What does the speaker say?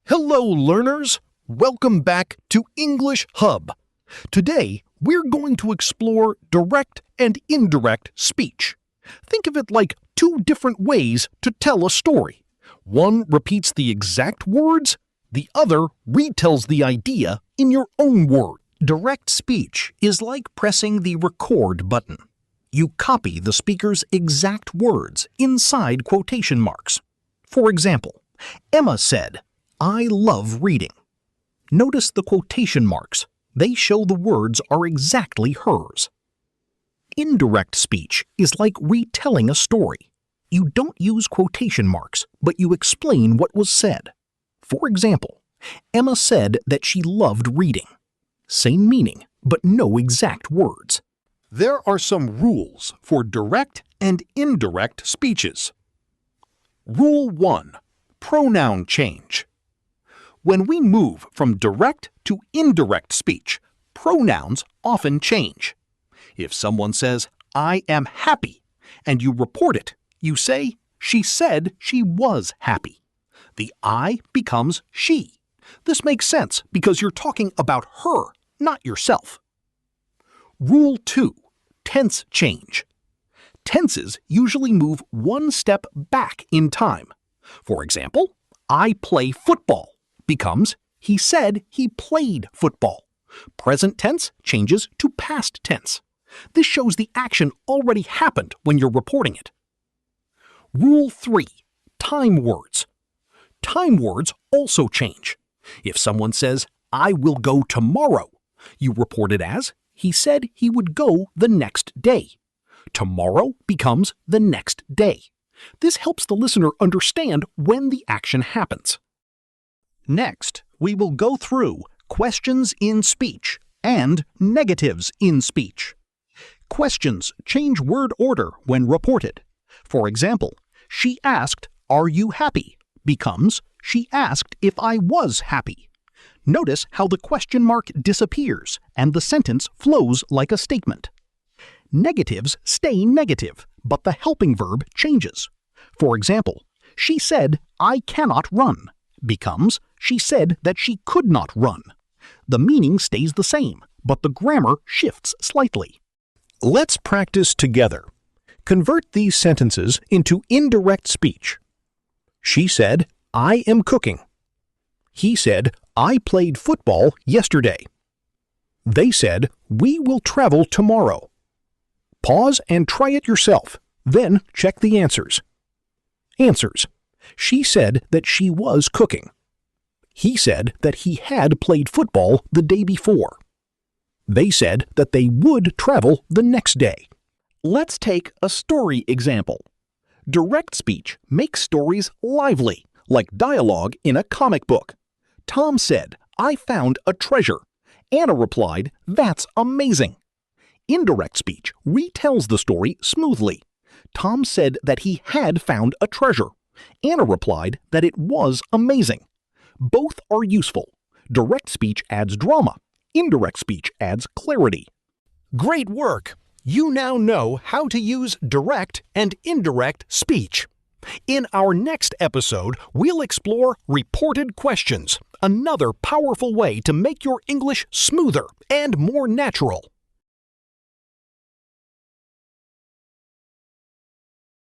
Hello, learners! Welcome back to English Hub. Today, we're going to explore direct and indirect speech. Think of it like two different ways to tell a story. One repeats the exact words, the other retells the idea in your own words. Direct speech is like pressing the record button. You copy the speaker's exact words inside quotation marks. For example, Emma said, "I love reading." Notice the quotation marks. They show the words are exactly hers. Indirect speech is like retelling a story. You don't use quotation marks, but you explain what was said. For example, Emma said that she loved reading. Same meaning, but no exact words. There are some rules for direct and indirect speeches. Rule 1. Pronoun change. When we move from direct to indirect speech, pronouns often change. If someone says, "I am happy," and you report it, you say, "She said she was happy." The I becomes she. This makes sense because you're talking about her, not yourself. Rule 2. Tense change. Tenses usually move one step back in time. For example, "I play football" becomes "he said he played football." Present tense changes to past tense. This shows the action already happened when you're reporting it. Rule 3. Time words. Time words also change. If someone says, "I will go tomorrow," you report it as, "He said he would go the next day." Tomorrow becomes the next day. This helps the listener understand when the action happens. Next, we will go through questions in speech and negatives in speech. Questions change word order when reported. For example, "She asked, 'Are you happy?' becomes, "She asked if I was happy." Notice how the question mark disappears and the sentence flows like a statement. Negatives stay negative, but the helping verb changes. For example, "She said, 'I cannot run,' becomes, "She said that she could not run." The meaning stays the same, but the grammar shifts slightly. Let's practice together. Convert these sentences into indirect speech. She said, "I am cooking." He said, "I played football yesterday." They said, "We will travel tomorrow." Pause and try it yourself, then check the answers. Answers. She said that she was cooking. He said that he had played football the day before. They said that they would travel the next day. Let's take a story example. Direct speech makes stories lively, like dialogue in a comic book. Tom said, "I found a treasure." Anna replied, "That's amazing." Indirect speech retells the story smoothly. Tom said that he had found a treasure. Anna replied that it was amazing. Both are useful. Direct speech adds drama. Indirect speech adds clarity. Great work! You now know how to use direct and indirect speech. In our next episode, we'll explore reported questions, another powerful way to make your English smoother and more natural.